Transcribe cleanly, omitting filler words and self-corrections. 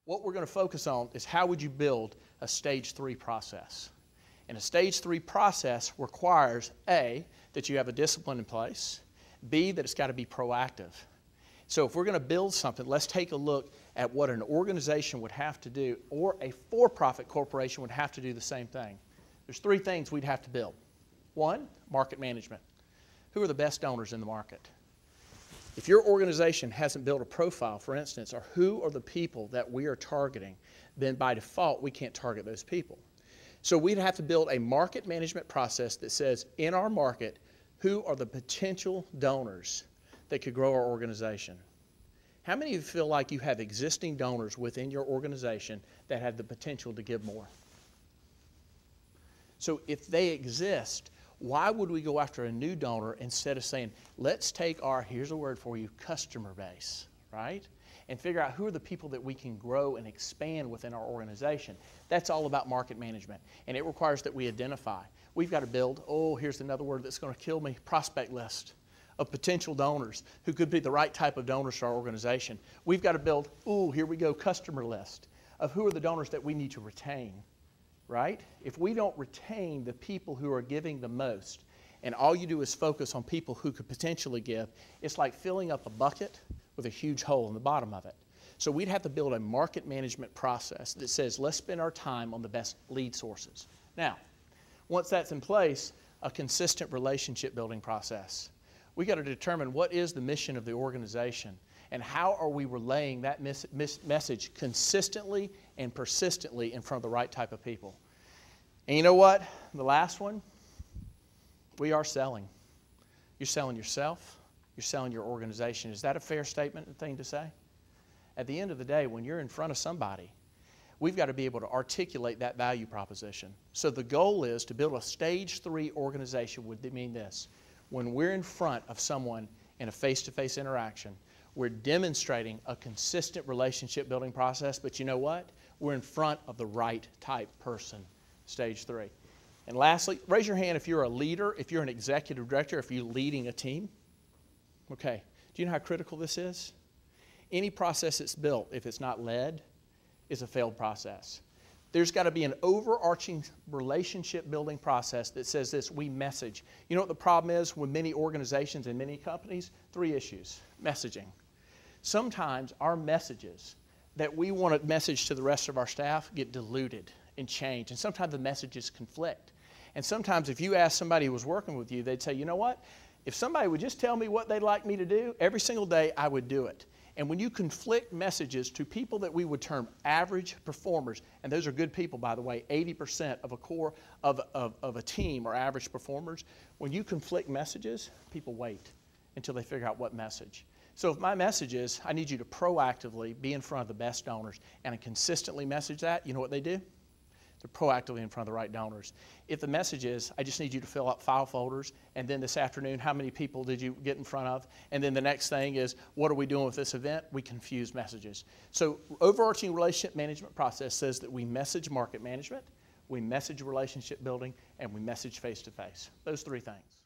What we're going to focus on is how would you build a stage 3 process. And a stage 3 process requires A, that you have a discipline in place, B, that it's got to be proactive. So if we're going to build something, let's take a look at what an organization would have to do, or a for-profit corporation would have to do the same thing. There's 3 things we'd have to build. 1, market management. Who are the best donors in the market? If your organization hasn't built a profile, for instance, or who are the people that we are targeting, then by default we can't target those people. So we'd have to build a market management process that says, in our market, who are the potential donors that could grow our organization? How many of you feel like you have existing donors within your organization that have the potential to give more? So if they exist, why would we go after a new donor instead of saying, let's take our, here's a word for you, customer base, right? And figure out who are the people that we can grow and expand within our organization. That's all about market management. And it requires that we identify. We've got to build, oh, here's another word that's going to kill me, prospect list of potential donors who could be the right type of donors to our organization. We've got to build, oh, here we go, customer list of who are the donors that we need to retain, right? If we don't retain the people who are giving the most, and all you do is focus on people who could potentially give, it's like filling up a bucket with a huge hole in the bottom of it. So we'd have to build a market management process that says, let's spend our time on the best lead sources. Now, once that's in place, a consistent relationship building process. We got to determine what is the mission of the organization and how are we relaying that message consistently and persistently in front of the right type of people. And you know what? The last one, we are selling. You're selling yourself. You're selling your organization. Is that a fair statement and thing to say? At the end of the day, when you're in front of somebody, we've got to be able to articulate that value proposition. So the goal is to build a stage 3 organization would mean this. When we're in front of someone in a face-to-face interaction, we're demonstrating a consistent relationship building process, but you know what? We're in front of the right type person, stage 3. And lastly, raise your hand if you're a leader, if you're an executive director, if you're leading a team. Okay, do you know how critical this is? Any process that's built, if it's not led, is a failed process. There's got to be an overarching relationship building process that says this, we message. You know what the problem is with many organizations and many companies? 3 issues. Messaging. Sometimes our messages that we want to message to the rest of our staff get diluted and changed, and sometimes the messages conflict. And sometimes if you ask somebody who was working with you, they'd say, you know what? If somebody would just tell me what they'd like me to do, every single day I would do it. And when you conflict messages to people that we would term average performers, and those are good people, by the way, 80% of a core of a team are average performers. When you conflict messages, people wait until they figure out what message. So if my message is, I need you to proactively be in front of the best donors and consistently message that, you know what they do? They're proactively in front of the right donors. If the message is, I just need you to fill out file folders, and then this afternoon, how many people did you get in front of? And then the next thing is, what are we doing with this event? We confuse messages. So overarching relationship management process says that we message market management, we message relationship building, and we message face-to-face. Those 3 things.